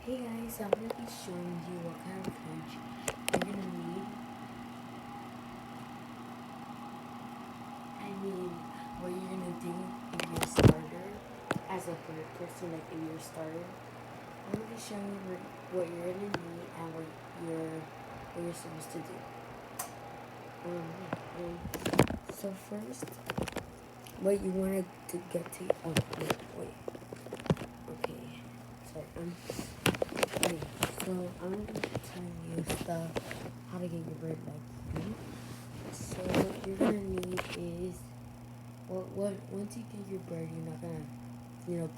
Hey guys, I'm gonna be showing you what kind of cage you're gonna need. What you're gonna do if you're a starter, as a third person, like if you're a starter. I'm gonna be showing you what you're gonna need and what you're supposed to do. So first, what you wanna to get to. Oh wait. Okay. Sorry. Okay. So I'm gonna be telling you stuff how to get your bird like me. So what you're gonna need is, once you get your bird, you're not gonna,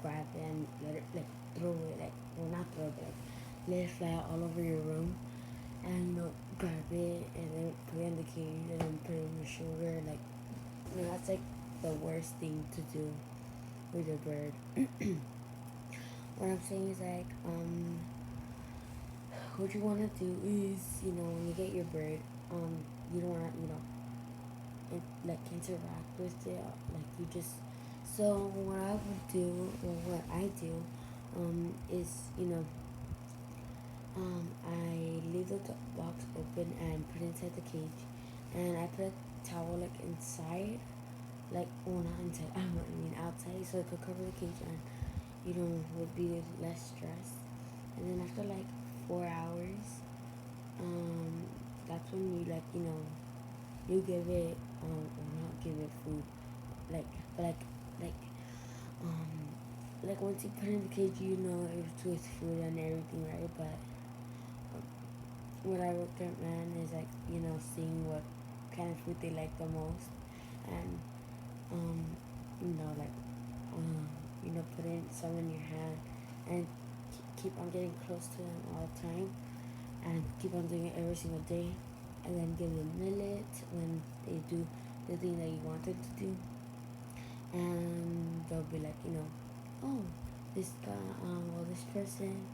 grab it and let it, like, throw it, like, well, not throw it, but, like, let it fly all over your room, and, grab it, and then put it in the cage, and then put it on your shoulder, like, that's, like, the worst thing to do with your bird. What I'm saying is, like, what you wanna do is, when you get your bird, you don't wanna, like interact with it, like you just. So what I would do, or what I do, is, I leave the box open and put it inside the cage, and I put a towel like inside, like, well, not inside, I mean outside, so it could cover the cage, and would be less stress. And then after like 4 hours, that's when you, like, you give it, or not give it food, like, but um like once you put it in the cage, it's with food and everything, right? But what I recommend is, like, seeing what kind of food they like the most, and um like, putting some in your hand, and keep on getting close to them all the time, and keep on doing it every single day, and then give them millet when they do the thing that you want them to do, and they'll be like, oh, this guy, this person,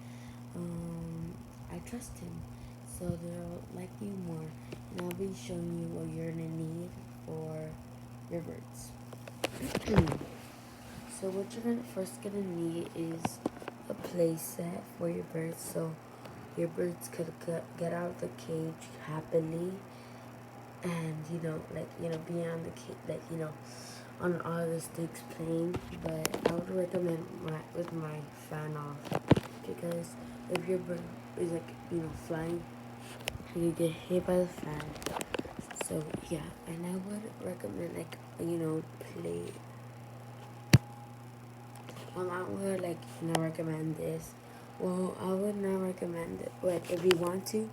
I trust him, so they'll like you more, and I'll be showing you what you're gonna need for your birds. So what you're first gonna need is a play set for your birds, so your birds could get out of the cage happily, and be on the cage, like, on all the sticks playing. But I would recommend with my fan off, because if your bird is, like, flying, you get hit by the fan. So yeah, and I would recommend, like, play. I would, like, recommend this. Well, I would not recommend it. Like, if you want to,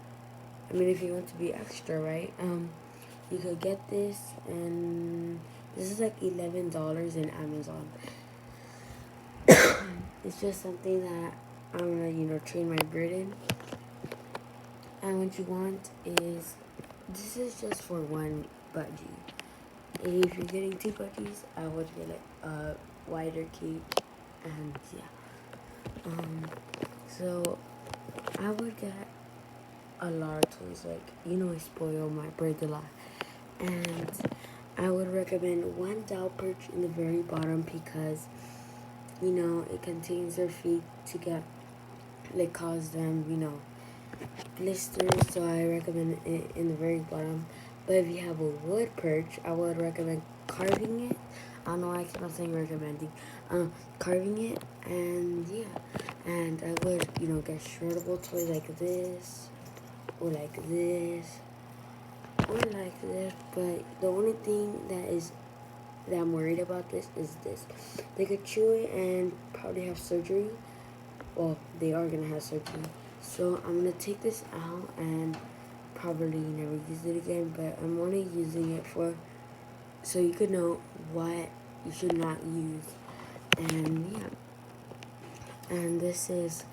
I mean, if you want to be extra, right? You could get this, and this is like $11 in Amazon. It's just something that I'm gonna, train my bird in. And what you want is, this is just for one budgie. If you're getting two budgies, I would get, like, a wider cage, and yeah. So I would get a lot of toys, like, I spoil my birds a lot, and I would recommend one doll perch in the very bottom, because it contains their feet to get, like, cause them, blisters, so I recommend it in the very bottom. But if you have a wood perch, I would recommend carving it. I don't know why I keep on saying recommending. Carving it, and yeah, and I would, get shreddable toys like this, or like this, or like this. But the only thing that I'm worried about this is this. They could chew it and probably have surgery. Well, they are gonna have surgery. So I'm gonna take this out and probably never use it again. But I'm only using it so you could know what you should not use. And yeah. And this is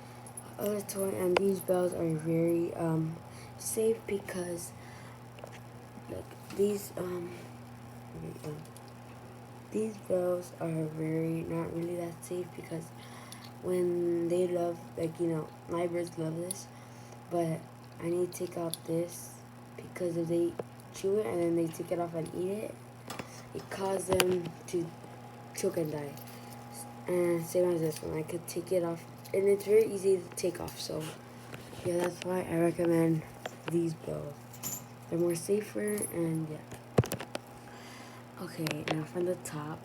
other toy, and these bells are very safe, because, like, these bells are very not really that safe, because when they love, like, my birds love this, but I need to take out this, because if they chew it and then they take it off and eat it, it causes them to choke and die. And same as this one, I could take it off, and it's very easy to take off. So yeah, that's why I recommend these bills. They're more safer, and yeah. Okay, now from the top,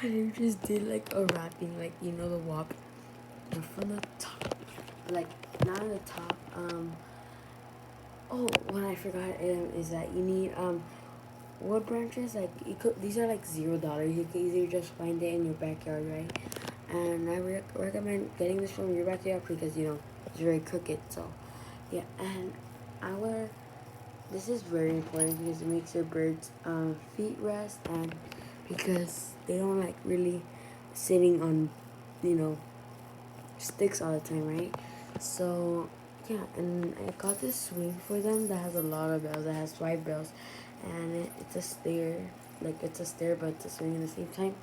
I just did like a wrapping, like you know the WAP. Now from the top, like not on the top. Oh, what I forgot is that you need wood branches. Like you could, these are like $0. You could either just find it in your backyard, right? And I recommend getting this from your backyard because you know it's very crooked. So yeah, and our this is very important because it makes your birds feet rest, and because they don't like really sitting on you know sticks all the time, right? So yeah, and I got this swing for them that has a lot of bells. It has 5 bells, and it's a stair, like it's a stair, but it's a swing at the same time.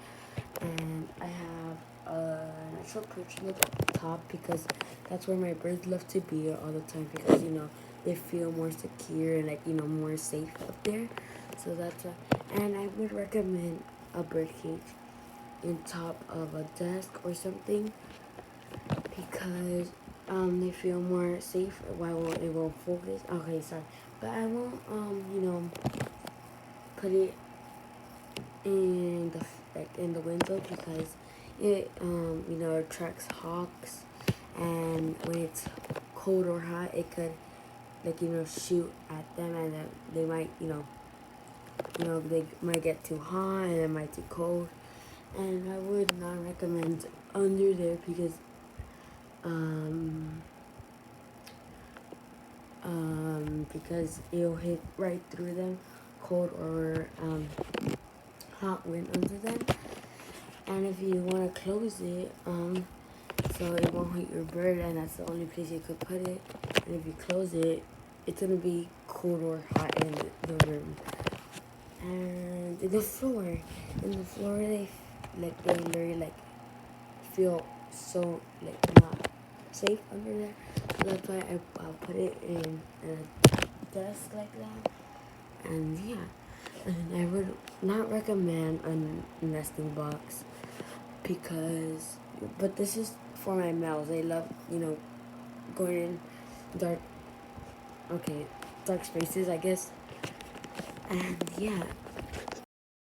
And I have a natural perch on the top because that's where my birds love to be all the time because you know they feel more secure and like you know more safe up there. So that's why. And I would recommend a bird cage in top of a desk or something because they feel more safe while it will focus. Okay, sorry, but I won't you know put it in the like in the window because it you know attracts hawks, and when it's cold or hot it could like you know shoot at them, and then they might you know they might get too hot and it might too cold, and I would not recommend under there because um because it'll hit right through them, cold or hot wind under them. And if you want to close it, so it won't hit your bird, and that's the only place you could put it. And if you close it, it's gonna be cold or hot in the room. And in the floor, they literally like feel so like not safe under there. So that's why I'll put it in a desk like that. And yeah, and I would not recommend a nesting box because, but this is for my males. They love, you know, going in dark, okay, dark spaces, I guess. And yeah,